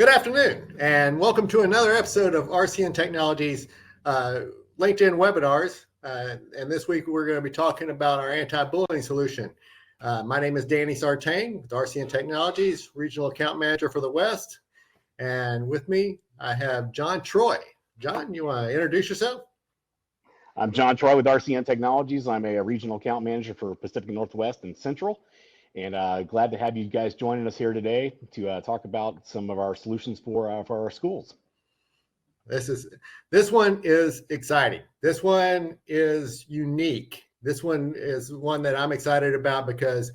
Good afternoon, and welcome to another episode of RCN Technologies LinkedIn webinars. And this week we're going to be talking about our anti-bullying solution. My name is Danny Sartain with RCN Technologies, Regional Account Manager for the West. And with me, I have John Troy. John, you want to introduce yourself? I'm John Troy with RCN Technologies. I'm a regional account manager for Pacific Northwest and Central. And glad to have you guys joining us here today to talk about some of our solutions for our schools. This one is exciting. This one is unique. This one is one that I'm excited about because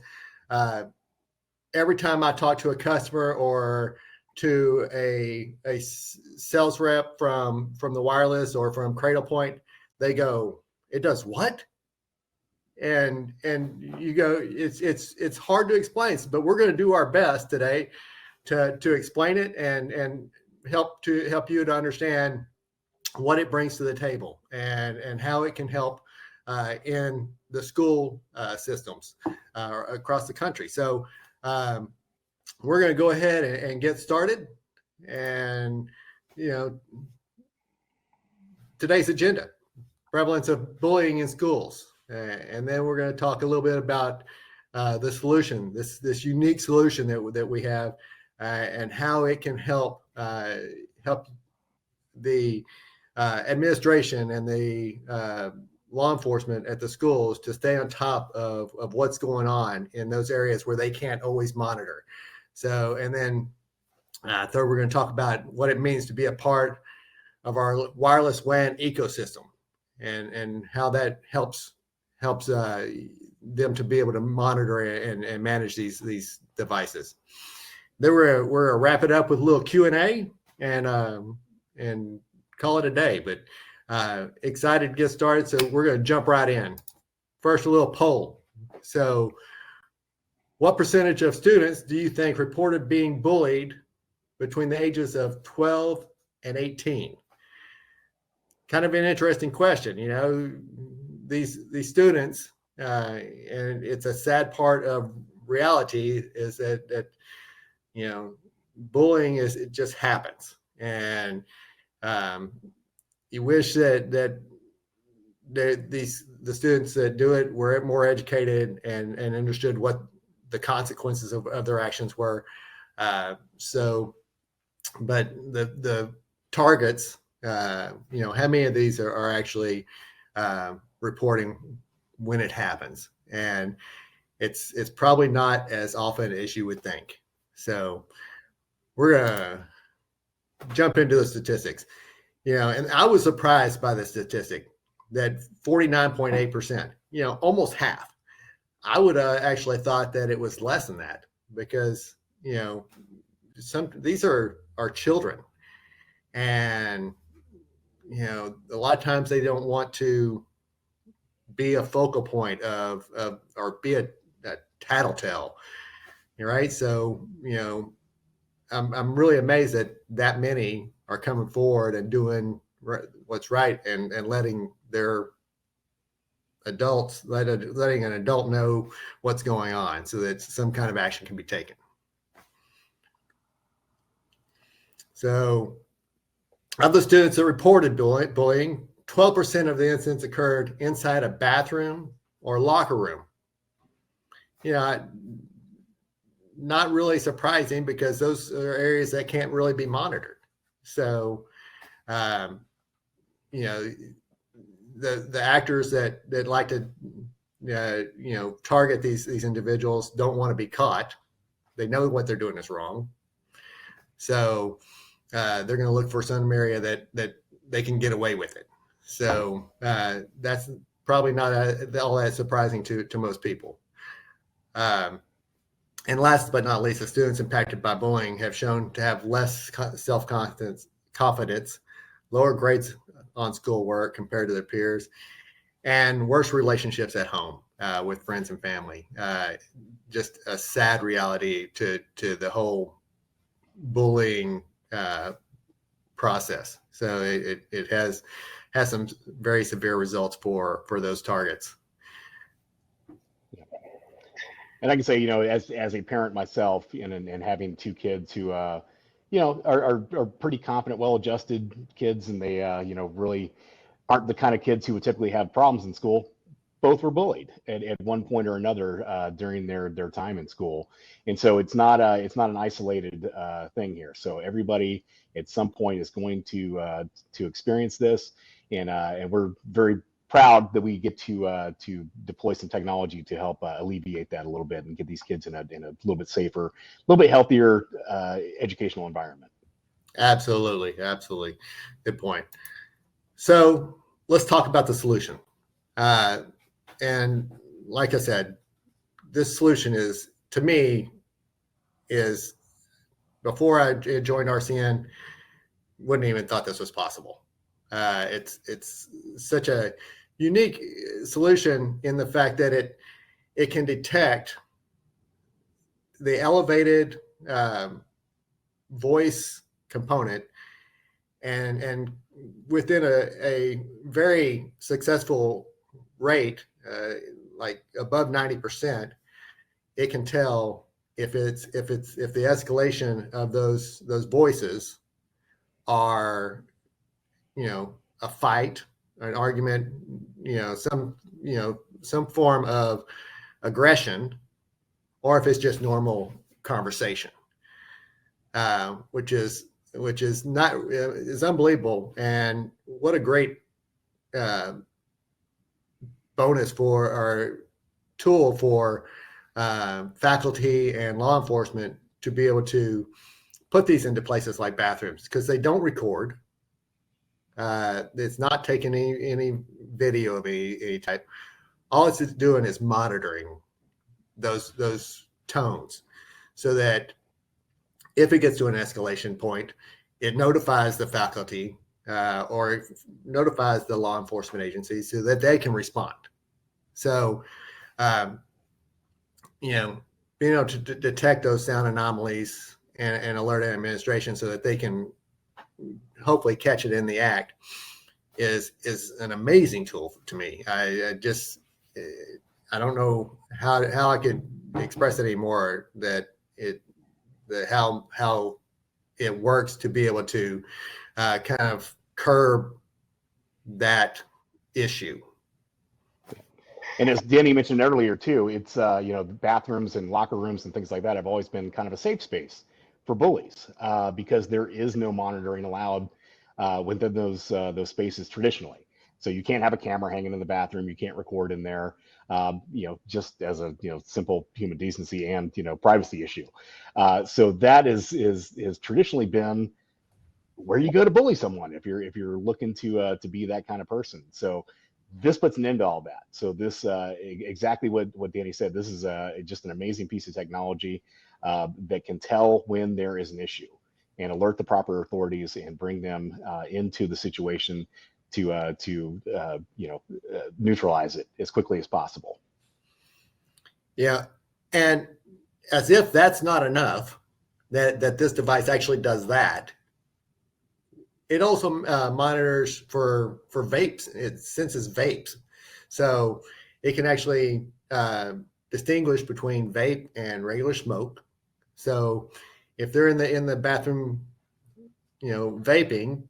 every time I talk to a customer or to a sales rep from the wireless or from Cradlepoint, they go, "It does what?" And you go, it's hard to explain, but we're going to do our best today to explain it and help you to understand what it brings to the table and how it can help in the school systems across the country. So we're going to go ahead and get started. And today's agenda: prevalence of bullying in schools. And then we're going to talk a little bit about the solution, this unique solution that we have, and how it can help the administration and the law enforcement at the schools to stay on top of what's going on in those areas where they can't always monitor. So, and then third, we're going to talk about what it means to be a part of our wireless WAN ecosystem and how that helps them to be able to monitor and manage these devices. Then we're going to wrap it up with a little Q&A and call it a day. But excited to get started, so we're going to jump right in. First, a little poll. So, what percentage of students do you think reported being bullied between the ages of 12 and 18? Kind of an interesting question, These students, and it's a sad part of reality, is that bullying it just happens, and you wish that the students that do it were more educated and understood what the consequences of their actions were. But the targets, how many of these are actually reporting when it happens, and it's probably not as often as you would think. So we're gonna jump into the statistics, and I was surprised by the statistic that 49.8%, almost half. I would actually thought that it was less than that, because these are our children, and a lot of times they don't want to be a focal point of or be a tattletale, right? So I'm really amazed that many are coming forward and doing what's right and letting their adults letting an adult know what's going on, so that some kind of action can be taken. So, of the students that reported bullying, 12% of the incidents occurred inside a bathroom or locker room. Not really surprising, because those are areas that can't really be monitored. So, the actors that like to, target these individuals don't want to be caught. They know what they're doing is wrong. So they're going to look for some area that they can get away with it. So that's probably not all that surprising to most people. And last but not least, the students impacted by bullying have shown to have less self-confidence, lower grades on schoolwork compared to their peers, and worse relationships at home with friends and family. Just a sad reality to the whole bullying process. So it has some very severe results for those targets. And I can say, as a parent myself, and having two kids who, are pretty competent, well-adjusted kids, and they really aren't the kind of kids who would typically have problems in school. Both were bullied at one point or another during their time in school, and so it's not an isolated thing here. So everybody at some point is going to experience this, and we're very proud that we get to deploy some technology to help alleviate that a little bit and get these kids in a little bit safer, a little bit healthier educational environment. Absolutely, good point. So let's talk about the solution. And like I said, this solution is, to me, is, before I joined RCN, wouldn't even thought this was possible. It's such a unique solution in the fact that it can detect the elevated voice component, and within a very successful rate, like above 90%, it can tell if the escalation of those voices are, a fight, an argument, some form of aggression, or if it's just normal conversation, which is unbelievable. And what a great bonus for our tool for faculty and law enforcement to be able to put these into places like bathrooms, because they don't record. It's not taking any video of any type. All it's doing is monitoring those tones, so that if it gets to an escalation point, it notifies the faculty or it notifies the law enforcement agencies so that they can respond. So, being able to detect those sound anomalies and alert administration so that they can hopefully catch it in the act is an amazing tool to me. I don't know how I could express it anymore, how it works to be able to kind of curb that issue. And as Danny mentioned earlier too, it's bathrooms and locker rooms and things like that have always been kind of a safe space for bullies because there is no monitoring allowed within those spaces traditionally. So you can't have a camera hanging in the bathroom. You can't record in there. Just as a simple human decency and privacy issue. So that is traditionally been where you go to bully someone if you're looking to be that kind of person. So this puts an end to all that. So this exactly what Danny said. This is just an amazing piece of technology that can tell when there is an issue and alert the proper authorities and bring them into the situation to neutralize it as quickly as possible. Yeah, and as if that's not enough, that this device actually does that. It also monitors for vapes. It senses vapes, so it can actually distinguish between vape and regular smoke. So if they're in the bathroom, vaping,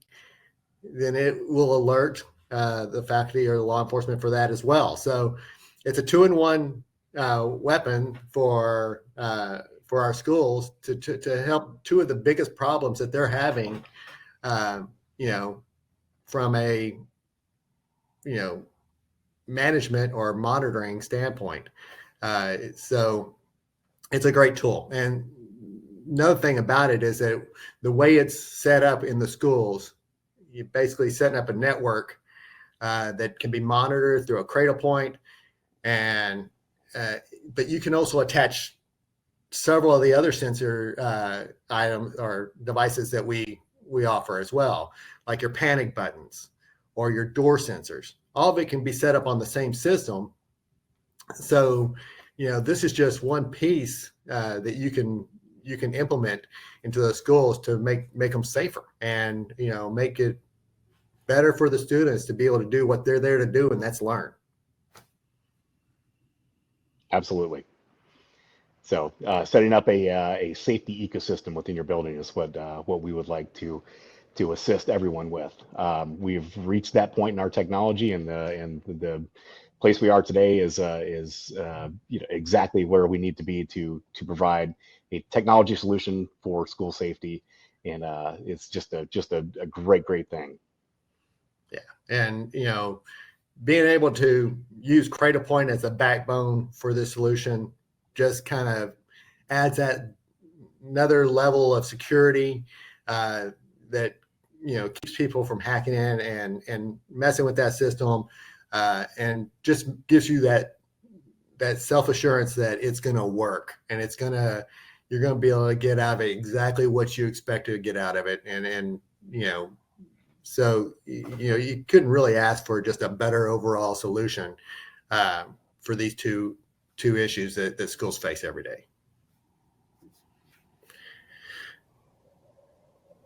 then it will alert the faculty or the law enforcement for that as well. So it's a 2-in-1 weapon for our schools to help two of the biggest problems that they're having, from a management or monitoring standpoint. So it's a great tool. And another thing about it is that the way it's set up in the schools, you're basically setting up a network that can be monitored through a cradle point, and but you can also attach several of the other sensor items or devices that we offer as well, like your panic buttons or your door sensors. All of it can be set up on the same system. So, this is just one piece that you can implement into the schools to make them safer and, make it better for the students to be able to do what they're there to do, and that's learn. Absolutely. So setting up a safety ecosystem within your building is what we would like to assist everyone with. We've reached that point in our technology, and the place we are today is exactly where we need to be to provide a technology solution for school safety, and it's just a great thing. Yeah, and being able to use Cradlepoint as a backbone for this solution just kind of adds that another level of security that keeps people from hacking in and messing with that system, and just gives you that self assurance that it's going to work, and you're going to be able to get out of it exactly what you expect to get out of it, and so you couldn't really ask for just a better overall solution for these two issues that schools face every day.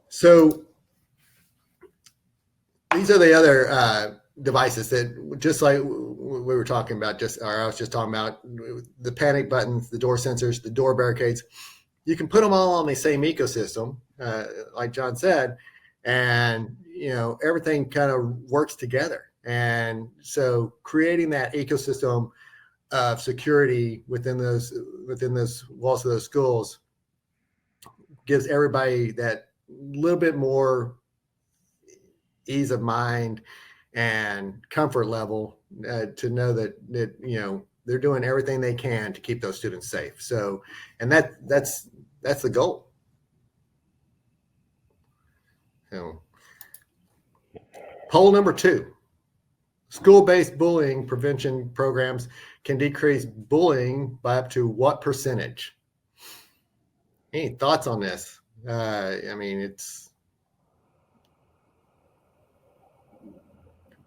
So these are the other devices that, just like we were talking about, I was just talking about the panic buttons, the door sensors, the door barricades. You can put them all on the same ecosystem, like John said, and everything kind of works together. And so creating that ecosystem of security within those walls of those schools gives everybody that little bit more ease of mind and comfort level to know that they're doing everything they can to keep those students safe. So, and that's the goal. Poll number 2: school-based bullying prevention programs can decrease bullying by up to what percentage? Any thoughts on this? I mean, it's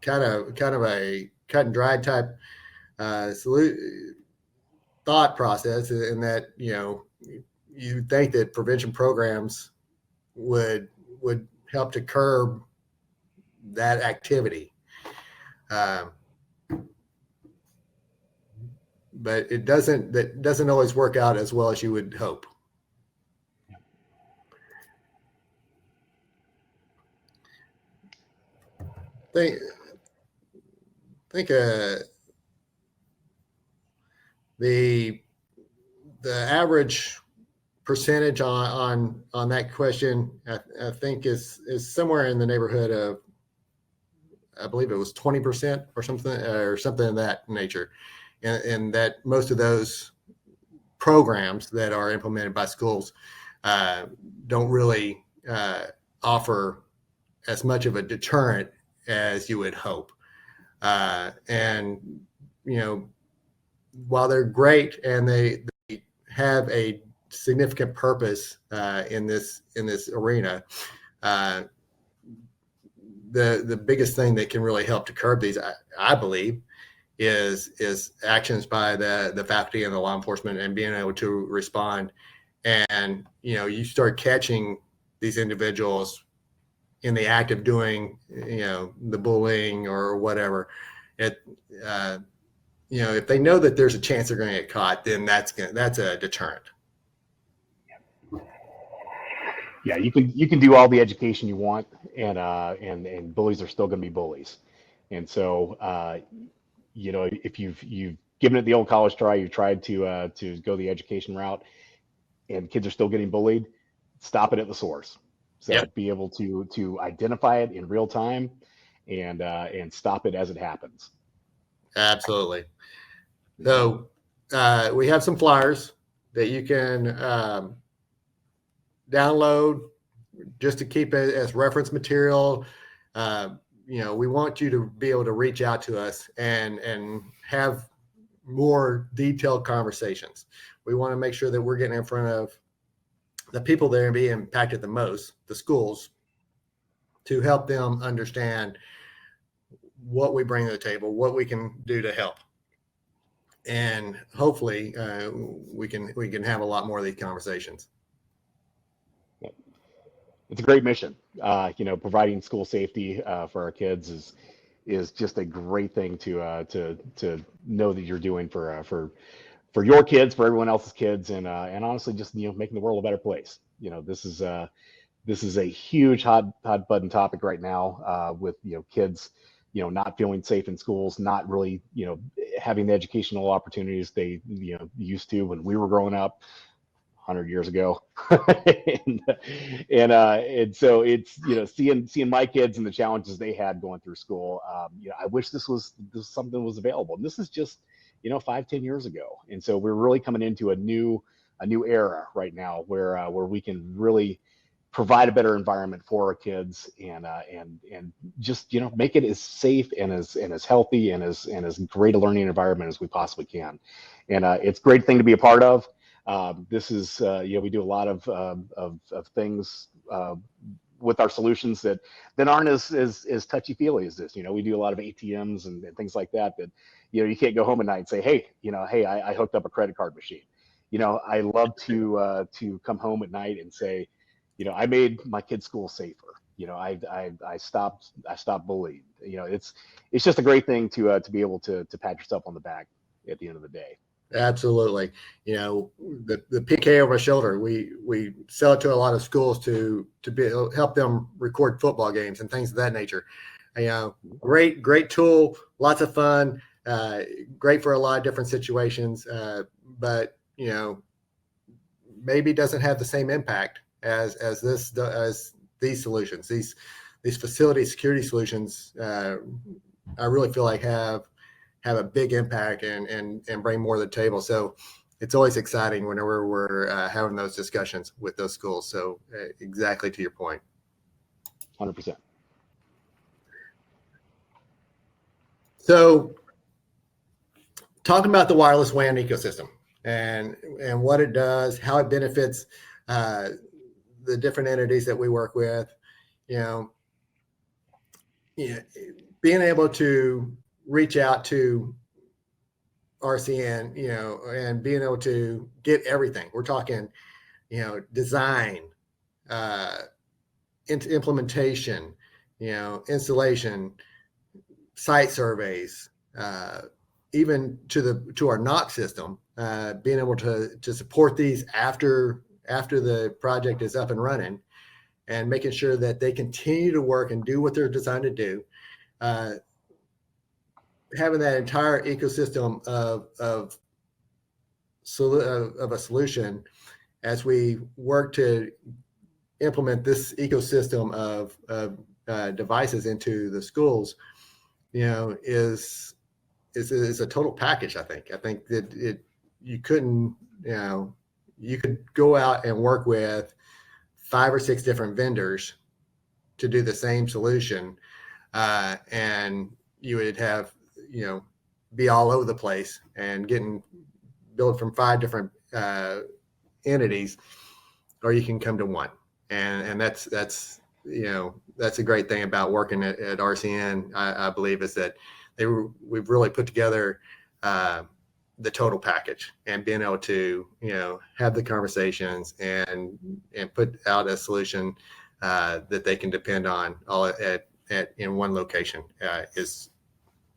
kind of a cut and dry type thought process, in that you think that prevention programs would help to curb that activity, but it doesn't always work out as well as you would hope. Think the average percentage on that question, I think is somewhere in the neighborhood of, I believe it was 20% or something of that nature, and that most of those programs that are implemented by schools don't really offer as much of a deterrent as you would hope. And while they're great and they have a significant purpose in this arena, the biggest thing that can really help to curb these, I believe, is actions by the faculty and the law enforcement, and being able to respond. And you start catching these individuals in the act of doing the bullying or whatever. If they know that there's a chance they're going to get caught, then that's a deterrent. Yeah, you can do all the education you want, and bullies are still going to be bullies. And so if you've given it the old college try, you've tried to go the education route, and kids are still getting bullied, stop it at the source. So Yep. Be able to identify it in real time, and stop it as it happens. Absolutely. So we have some flyers that you can download just to keep it as reference material. We want you to be able to reach out to us and have more detailed conversations. We want to make sure that we're getting in front of the people that are going to be impacted the most, the schools, to help them understand what we bring to the table, what we can do to help. And hopefully we can have a lot more of these conversations. It's a great mission. Providing school safety for our kids is just a great thing to know that you're doing for for your kids, for everyone else's kids, and honestly, just making the world a better place. This is a huge hot button topic right now, with kids not feeling safe in schools, not really having the educational opportunities they used to when we were growing up 100 years ago. And so it's seeing my kids and the challenges they had going through school. I wish this was something that was available, and this is just 5-10 years ago. And so we're really coming into a new era right now where we can really provide a better environment for our kids, and just make it as safe and as healthy and as great a learning environment as we possibly can. And it's a great thing to be a part of. This is we do a lot of things with our solutions that aren't as touchy feely as this. We do a lot of ATMs and things like that you can't go home at night and say, hey, I hooked up a credit card machine. I love to come home at night and say, I made my kid's school safer. I stopped bullying. It's just a great thing to be able to pat yourself on the back at the end of the day. Absolutely. The PK over my shoulder, we sell it to a lot of schools to help them record football games and things of that nature. Great tool, lots of fun, great for a lot of different situations, but maybe doesn't have the same impact as these solutions, these facility security solutions. I really feel like have a big impact and bring more to the table. So it's always exciting whenever we're having those discussions with those schools. So exactly to your point. 100%. So talking about the wireless WAN ecosystem and what it does, how it benefits the different entities that we work with, being able to reach out to RCN, and being able to get everything. We're talking, design, implementation, installation, site surveys, even to our NOC system, being able to support these after the project is up and running, and making sure that they continue to work and do what they're designed to do. Having that entire ecosystem of a solution as we work to implement this ecosystem of devices into the schools, is a total package. I think that you couldn't, you could go out and work with 5 or 6 different vendors to do the same solution, and you would have, be all over the place and getting billed from 5 different entities, or you can come to one. And that's a great thing about working at RCN, I believe, is that we've really put together the total package, and being able to have the conversations and put out a solution that they can depend on all in one location is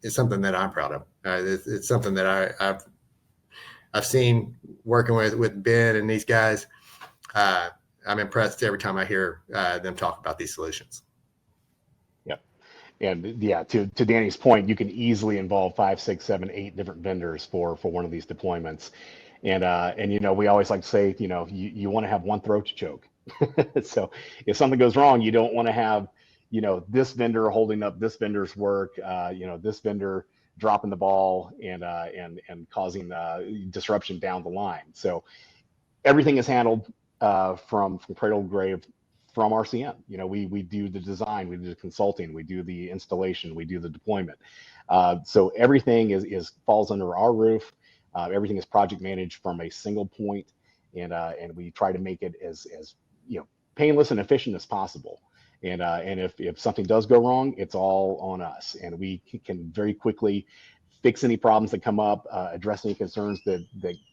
something that I'm proud of. It's something that I've seen working with Ben and these guys. I'm impressed every time I hear them talk about these solutions. Yep. And yeah, to Danny's point, you can easily involve 5, 6, 7, 8 different vendors for one of these deployments. And we always like to say, you want to have one throat to choke. So if something goes wrong, you don't want to have this vendor holding up this vendor's work, this vendor dropping the ball and causing disruption down the line. So everything is handled from cradle to grave from RCN. We do the design, we do the consulting, we do the installation, we do the deployment. So everything is falls under our roof. Everything is project managed from a single point, and we try to make it as painless and efficient as possible. And if something does go wrong, it's all on us, and we can very quickly fix any problems that come up, address any concerns that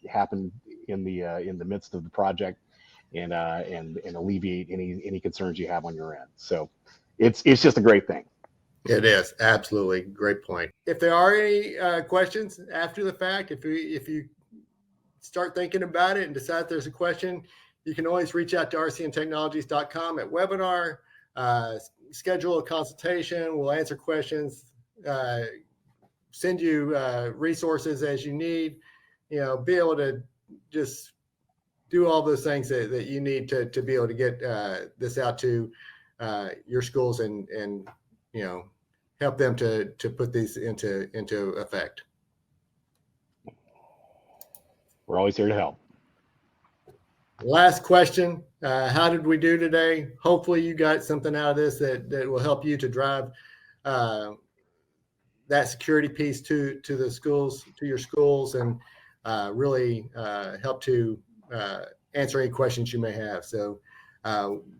happen in the midst of the project, and alleviate any concerns you have on your end. So it's just a great thing. It is absolutely great point. If there are any questions after the fact, if you start thinking about it and decide if there's a question, you can always reach out to rcntechnologies.com at webinar, schedule a consultation. We'll answer questions, send you resources as you need, be able to just do all those things that you need to be able to get this out to your schools and help them to put these into effect. We're always here to help. Last question. How did we do today? Hopefully you got something out of this that will help you to drive that security piece to the schools, to your schools, and really help to answer any questions you may have. So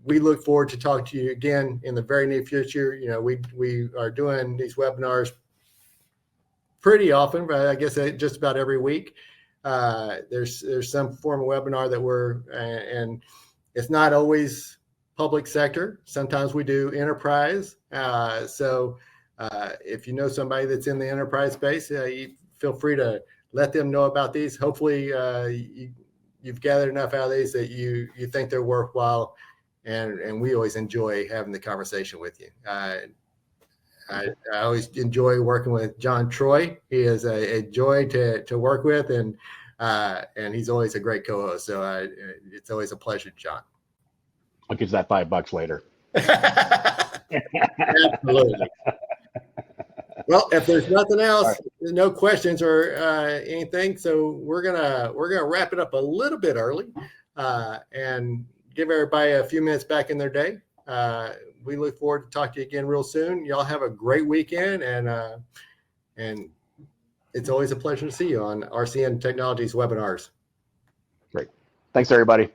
we look forward to talking to you again in the very near future. We are doing these webinars pretty often, but I guess just about every week. There's some form of webinar that and it's not always public sector. Sometimes we do enterprise. So if you know somebody that's in the enterprise space, you feel free to let them know about these. Hopefully you've gathered enough out of these that you think they're worthwhile, and we always enjoy having the conversation with you. I always enjoy working with John Troy. He is a joy to work with, and he's always a great co-host. So it's always a pleasure, John. I'll get you that $5 later. Absolutely. Well, if there's nothing else, right, no questions or anything, so we're gonna wrap it up a little bit early and give everybody a few minutes back in their day. We look forward to talking to you again real soon. Y'all have a great weekend, and it's always a pleasure to see you on RCN Technologies webinars. Great. Thanks, everybody.